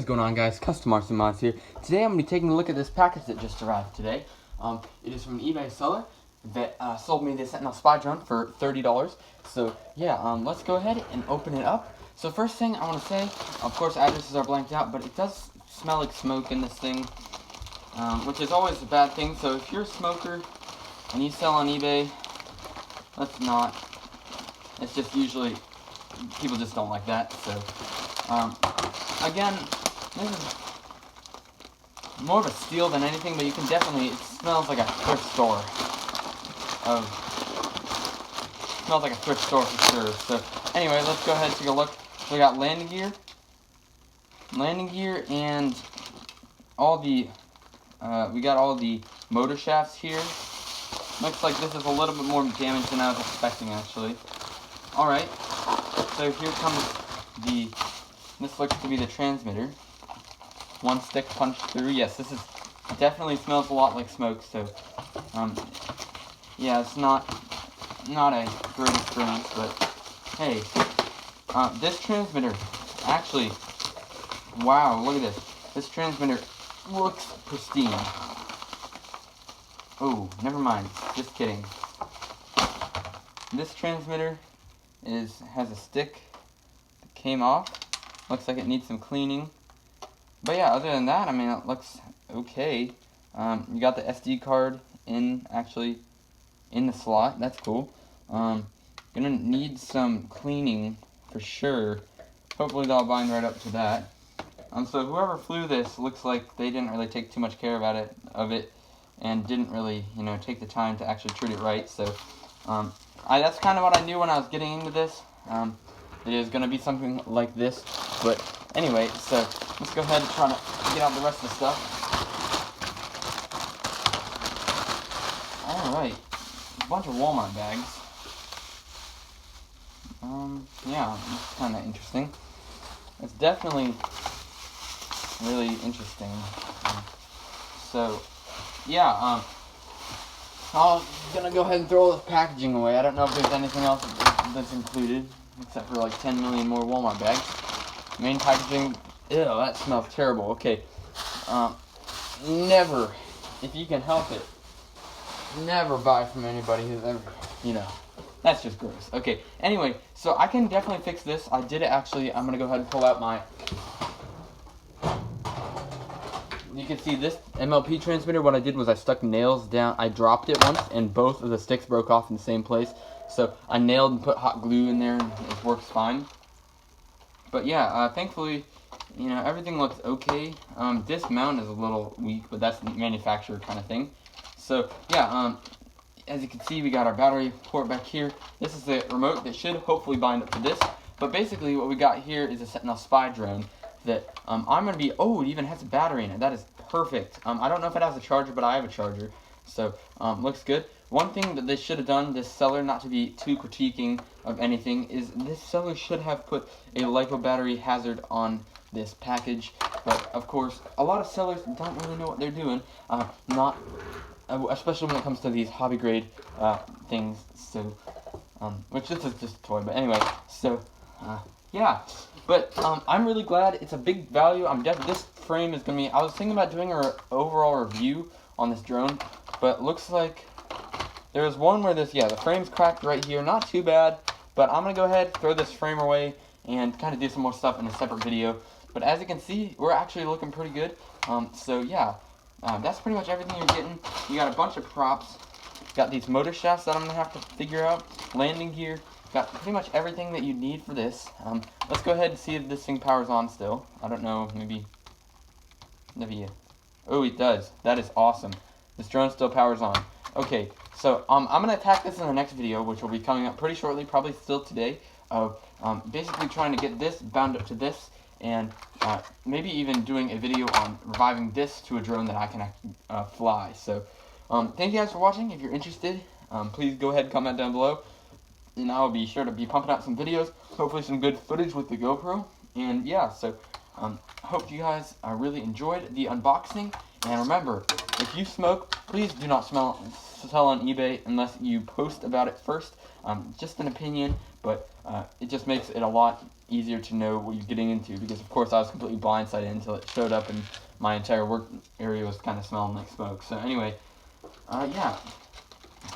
going on, guys? Custom RC Mods here. Today I'm going to be taking a look at this package that just arrived today. It is from an eBay seller that sold me the Sentinel spy drone for $30. So yeah, let's go ahead and open it up. So first thing I want to say, of course addresses are blanked out, but it does smell like smoke in this thing, which is always a bad thing. So if you're a smoker and you sell on eBay, let's not. It's just usually people just don't like that. So again, this is more of a steal than anything, but you can definitely, it smells like a thrift store. Smells like a thrift store for sure. So anyway, let's go ahead and take a look. We got landing gear, and all the, we got all the motor shafts here. Looks like this is a little bit more damage than I was expecting, actually. Alright, so here comes the, this looks to be the transmitter. One stick punched through. Yes, this is definitely smells a lot like smoke, so, yeah, it's not a great experience, but, hey, this transmitter, actually, wow, look at this. This transmitter looks pristine. Oh, never mind, just kidding. This transmitter has a stick that came off. Looks like it needs some cleaning. But yeah, other than that, I mean, it looks okay. You got the SD card actually in the slot. That's cool. Gonna need some cleaning for sure. Hopefully they'll bind right up to that. So whoever flew this looks like they didn't really take too much care of it, and didn't really, take the time to actually treat it right. So that's kind of what I knew when I was getting into this. It is going to be something like this. But anyway, so let's go ahead and try to get out the rest of the stuff. Alright, a bunch of Walmart bags. Yeah, it's kind of interesting. It's definitely really interesting. So, yeah, I'm gonna go ahead and throw all this packaging away. I don't know if there's anything else that's included, except for like 10 million more Walmart bags. Main packaging, ew, that smells terrible. Okay, never, if you can help it, never buy from anybody who's ever, that's just gross. Okay, anyway, so I can definitely fix this. I did it actually. I'm gonna go ahead and pull out my, you can see this MLP transmitter. What I did was I stuck nails down. I dropped it once, and both of the sticks broke off in the same place. So I nailed and put hot glue in there, and it works fine. But yeah, thankfully, everything looks okay. This mount is a little weak, but that's the manufacturer kind of thing. So yeah, as you can see, we got our battery port back here. This is the remote that should hopefully bind up to this. But basically, what we got here is a Sentinel spy drone that I'm going to be, oh, it even has a battery in it. That is perfect. I don't know if it has a charger, but I have a charger. So, looks good. One thing that they should have done, this seller, not to be too critiquing of anything, is this seller should have put a LiPo battery hazard on this package. But, of course, a lot of sellers don't really know what they're doing. Especially when it comes to these hobby grade things. So, which this is just a toy. But anyway, so, yeah. But I'm really glad. It's a big value. This frame is gonna be. I was thinking about doing an overall review on this drone, but looks like there's one where the frame's cracked right here. Not too bad, but I'm gonna go ahead, throw this frame away, and kind of do some more stuff in a separate video. But as you can see, we're actually looking pretty good. So yeah, that's pretty much everything you're getting. You got a bunch of props. Got these motor shafts that I'm gonna have to figure out. Landing gear. Got pretty much everything that you need for this. Let's go ahead and see if this thing powers on still. I don't know, maybe. Oh, it does. That is awesome. This drone still powers on. Okay, so I'm going to attack this in the next video, which will be coming up pretty shortly, probably still today, of basically trying to get this bound up to this, and maybe even doing a video on reviving this to a drone that I can fly. So, thank you guys for watching. If you're interested, please go ahead and comment down below. And I'll be sure to be pumping out some videos, hopefully some good footage with the GoPro. And yeah, so hope you guys really enjoyed the unboxing. And remember, if you smoke, please do not to sell on eBay unless you post about it first. Just an opinion, but it just makes it a lot easier to know what you're getting into, because of course I was completely blindsided until it showed up and my entire work area was kind of smelling like smoke. So anyway, yeah.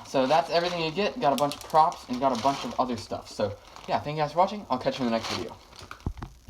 So that's everything you get. Got a bunch of props and got a bunch of other stuff. So yeah, thank you guys for watching. I'll catch you in the next video.